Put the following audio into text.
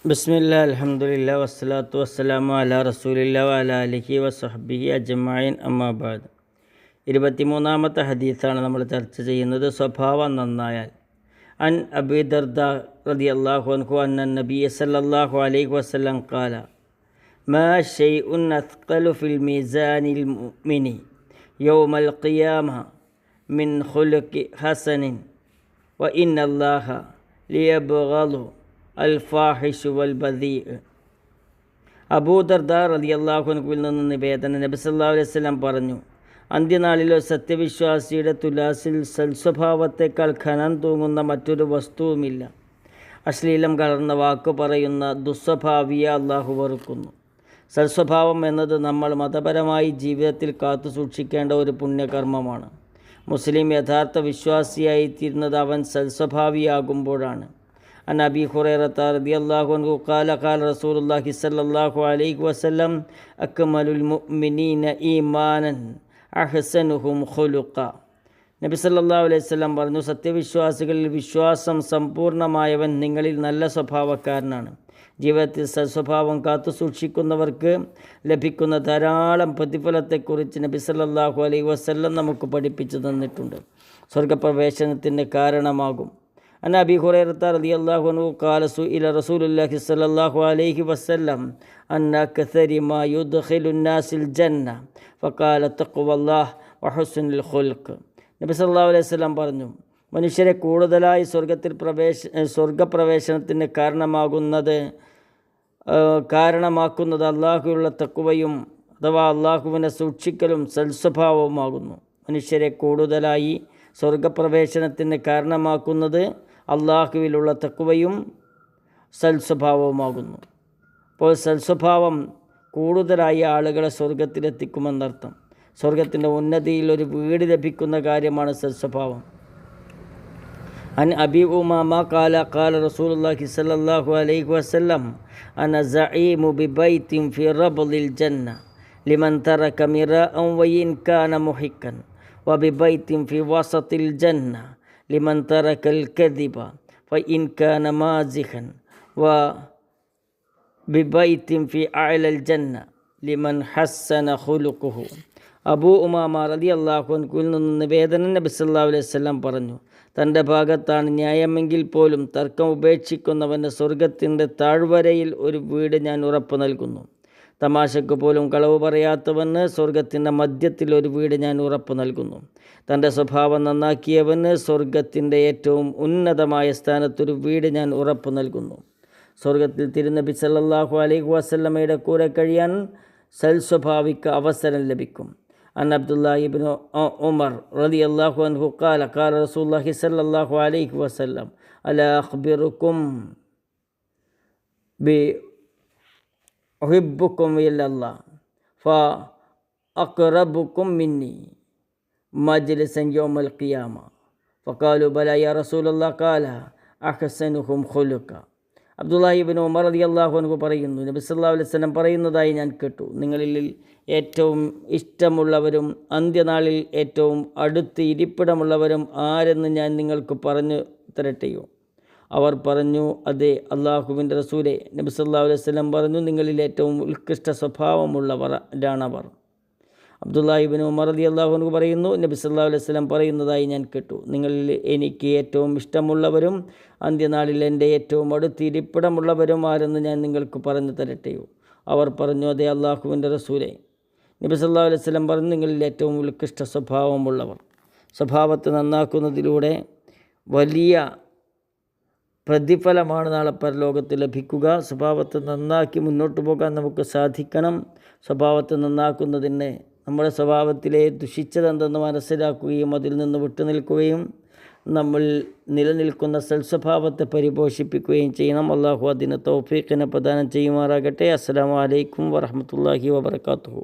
ബിസ്മില്ലാ അൽഹംദുലില്ലാ വസ്സലാത്തു വസ്സലാമു അലാ റസൂലില്ലാ വഅലാ അലിഹി വസഹ്ബിഹി അജ്മഈൻ അമ്മാ ബഅദ്. 23-ാമത്തെ ഹദീസാണ് നമ്മൾ ചർച്ച ചെയ്യുന്നത്. സ്വഭാവം നന്നായാൽ. അൻ അബീ ദർദാ റളിയല്ലാഹു അൻഹു അന്ന നബിയ സല്ലല്ലാഹു അലൈഹി വസല്ലം ഖാല മാ ശൈഉൻ അസ്ഖലു ഫിൽ മീസാനിൽ മുഅ്മിനി യൗമൽ ഖിയാമ മിൻ ഖുലുഖി ഹസനിൻ വ ഇന്നല്ലാഹ ലിയബ്ഗളു അൽ ഫാഹിഷു വൽ ബദീ. അബൂ ദർദാ റളിയല്ലാഹു അൻഹുവിൽ നിന്ന് നിവേദനം. നബി സല്ലല്ലാഹു അലൈഹി വസല്ലം പറഞ്ഞു, അന്ത്യനാളിലോ സത്യവിശ്വാസിയുടെ തുലാസിൽ സൽസ്വഭാവത്തേക്കാൾ ഖനം തൂങ്ങുന്ന മറ്റൊരു വസ്തുവുമില്ല. അശ്ലീലം കലർന്ന വാക്ക് പറയുന്ന ദുസ്വഭാവിയെ അള്ളാഹു വെറുക്കുന്നു. സൽസ്വഭാവം എന്നത് നമ്മൾ മതപരമായി ജീവിതത്തിൽ കാത്തു സൂക്ഷിക്കേണ്ട ഒരു പുണ്യകർമ്മമാണ്. മുസ്ലിം യഥാർത്ഥ വിശ്വാസിയായി തീരുന്നത് അവൻ സൽസ്വഭാവിയാകുമ്പോഴാണ്. അൻ അബീ ഹുറൈറത റളിയല്ലാഹു അൻഹു ഖാല ഖാല റസൂലുള്ളാഹി സ്വല്ലല്ലാഹു അലൈഹി വസല്ലം അക്മലുൽ മുഅ്മിനീന ഈമാനൻ അഹ്സനുഹും ഖുലുഖ. നബി സല്ലല്ലാഹു അലൈഹി വസല്ലം പറഞ്ഞു, സത്യവിശ്വാസികളിൽ വിശ്വാസം സമ്പൂർണ്ണമായവൻ നിങ്ങളിൽ നല്ല സ്വഭാവക്കാരനാണ്. ജീവിതത്തിൽ സൽസ്വഭാവം കാത്തു സൂക്ഷിക്കുന്നവർക്ക് ലഭിക്കുന്ന ധാരാളം പ്രതിഫലത്തെക്കുറിച്ച് നബി സല്ലല്ലാഹു അലൈഹി വസല്ലം നമുക്ക് പഠിപ്പിച്ചു തന്നിട്ടുണ്ട്. സ്വർഗപ്രവേശനത്തിന് കാരണമാകും. അൻ അബീ ഹുറൈറത റളിയല്ലാഹു അൻഹു ഖാല സുഇല റസൂലുള്ളാഹി സ്വല്ലല്ലാഹു അലൈഹി വസല്ലം അൻ അക്സരി മാ യുദ്ഖിലുൻ നാസിൽ ജന്ന ഫഖാല തഖ്വല്ലാഹ് വഹുസ്നുൽ ഖുൽഖ്. നബി സല്ലല്ലാഹു അലൈഹി വസല്ലം പറഞ്ഞു, മനുഷ്യരെ കൂടുതലായി സ്വർഗപ്രവേശനത്തിന് കാരണമാക്കുന്നത് അള്ളാഹുവിലുള്ള തഖ്വയും അഥവാ അള്ളാഹുവിനെ സൂക്ഷിക്കലും സൽസ്വഭാവവുമാകുന്നു. മനുഷ്യരെ കൂടുതലായി സ്വർഗപ്രവേശനത്തിന് കാരണമാക്കുന്നത് അള്ളാഹുവിലുള്ള തഖ്വയും സൽസ്വഭാവവുമാകുന്നു. അപ്പോൾ സൽസ്വഭാവം കൂടുതലായി ആളുകളെ സ്വർഗത്തിലെത്തിക്കുമെന്നർത്ഥം. സ്വർഗത്തിൻ്റെ ഉന്നതിയിൽ ഒരു വീട് ലഭിക്കുന്ന കാര്യമാണ് സൽസ്വഭാവം. അൻ അബീ ഉമാമ ഖാല ഖാല റസൂലുള്ളാഹി സ്വല്ലല്ലാഹു അലൈഹി വസല്ലം അന സഈമു ബിബൈത്തിൻ ഫി റബ്ദിൽ ജന്ന ലിമൻ തറക മിറാഅൻ വഇൻ കാന മുഹിക്കൻ വബിബൈത്തിൻ ഫി വസത്തിൽ ജന്ന ലിമൻ തറക്കൽ കദിബ ഫഇൻ കാന മാസിഖൻ വബിബൈത്തിൻ ഫി അഅലൽ ജന്ന ലിമൻ ഹസ്സന ഖുലുഖുഹു. അബൂ ഉമാമ റളിയല്ലാഹു അൻഹുവിൽ നിന്ന് നിവേദനം. നബി സല്ലല്ലാഹു അലൈഹി വസല്ലം പറഞ്ഞു, തൻ്റെ ഭാഗത്താണ് ന്യായമെങ്കിൽ പോലും തർക്കം ഉപേക്ഷിക്കുന്നവന് സ്വർഗത്തിൻ്റെ താഴ്വരയിൽ ഒരു വീട് ഞാൻ ഉറപ്പ് നൽകുന്നു. തമാശക്ക് പോലും കളവ് പറയാത്തവന് സ്വർഗത്തിൻ്റെ മധ്യത്തിൽ ഒരു വീട് ഞാൻ ഉറപ്പ് നൽകുന്നു. തൻ്റെ സ്വഭാവം നന്നാക്കിയവന് സ്വർഗത്തിൻ്റെ ഏറ്റവും ഉന്നതമായ സ്ഥാനത്തൊരു വീട് ഞാൻ ഉറപ്പ് നൽകുന്നു. സ്വർഗത്തിൽ തിരുനബി സല്ലല്ലാഹു അലൈഹി വസല്ലമയുടെ കൂടെ കഴിയാൻ സൽസ്വഭാവിക്ക് അവസരം ലഭിക്കും. അൻ അബ്ദുല്ലാഹി ഇബ്നു ഉമർ റളിയല്ലാഹു അൻഹു ഖാല ഖാല റസൂലുള്ളാഹി സ്വല്ലല്ലാഹു അലൈഹി വസല്ലം അലാ അഖ്ബിറുക്കും ബി ഉഹിബ്ബുക്കും ഇലല്ലാഹ് ഫഅഖറബുക്കും മിന്നി മജ്ലിസൻ യൗമൽ ഖിയാമ ഫഖാലു ബലാ യാ റസൂലല്ലാഹ് ഖാല അഹ്സനുഹും ഖുലുഖ. അബ്ദുല്ലാഹി ഇബ്നു ഉമർ റളിയല്ലാഹു അൻഹു പറയുന്നു, നബി സല്ലല്ലാഹു അലൈഹി വസല്ലം പറയുന്നതായി ഞാൻ കേട്ടു, നിങ്ങളിൽ ഏറ്റവും ഇഷ്ടമുള്ളവരും അന്ത്യനാളിൽ ഏറ്റവും അടുത്ത് ഇരിപ്പിടമുള്ളവരും ആരെന്ന് ഞാൻ നിങ്ങൾക്ക് പറഞ്ഞു തരട്ടെയോ? അവർ പറഞ്ഞു, അതെ അള്ളാഹുവിൻ്റെ റസൂലേ. നബി സല്ലല്ലാഹു അലൈഹി വസല്ലം പറഞ്ഞു, നിങ്ങളിൽ ഏറ്റവും ഉത്കൃഷ്ട സ്വഭാവമുള്ളവരാണവർ. അബ്ദുല്ലാഹി ഇബ്നു ഉമർ റളിയല്ലാഹു അൻഹു പറയുന്നു, നബി സല്ലല്ലാഹു അലൈഹി വസല്ലം പറയുന്നതായി ഞാൻ കേട്ടു, നിങ്ങളിൽ എനിക്ക് ഏറ്റവും ഇഷ്ടമുള്ളവരും അന്ത്യനാളിൽ എൻ്റെ ഏറ്റവും അടുത്ത് ഇരിപ്പിടമുള്ളവരും ആരെന്ന് ഞാൻ നിങ്ങൾക്ക് പറഞ്ഞു തരട്ടെയോ? അവർ പറഞ്ഞു, അതെ അള്ളാഹുവിൻ്റെ റസൂലേ. നബി സല്ലല്ലാഹു അലൈഹി വസല്ലം പറഞ്ഞു, നിങ്ങളിൽ ഏറ്റവും ഉത്കൃഷ്ട സ്വഭാവമുള്ളവർ. സ്വഭാവത്തെ നന്നാക്കുന്നതിലൂടെ വലിയ പ്രതിഫലമാണ് നാളെ പരലോകത്ത് ലഭിക്കുക. സ്വഭാവത്തെ നന്നാക്കി മുന്നോട്ട് പോകാൻ നമുക്ക് സാധിക്കണം. സ്വഭാവത്തെ നന്നാക്കുന്നതിന് നമ്മുടെ സ്വഭാവത്തിലെ ദുഷിച്ചതെന്തെന്ന് മനസ്സിലാക്കുകയും അതിൽ നിന്ന് വിട്ടുനിൽക്കുകയും നമ്മൾ നിലനിൽക്കുന്ന സൽസ്വഭാവത്തെ പരിപോഷിപ്പിക്കുകയും ചെയ്യണം. അള്ളാഹു അതിന് തൗഫീഖിനെ പ്രദാനം ചെയ്യുമാറാകട്ടെ. അസ്സലാമു അലൈക്കും വറഹ്മത്തുള്ളാഹി വബറകാതുഹു.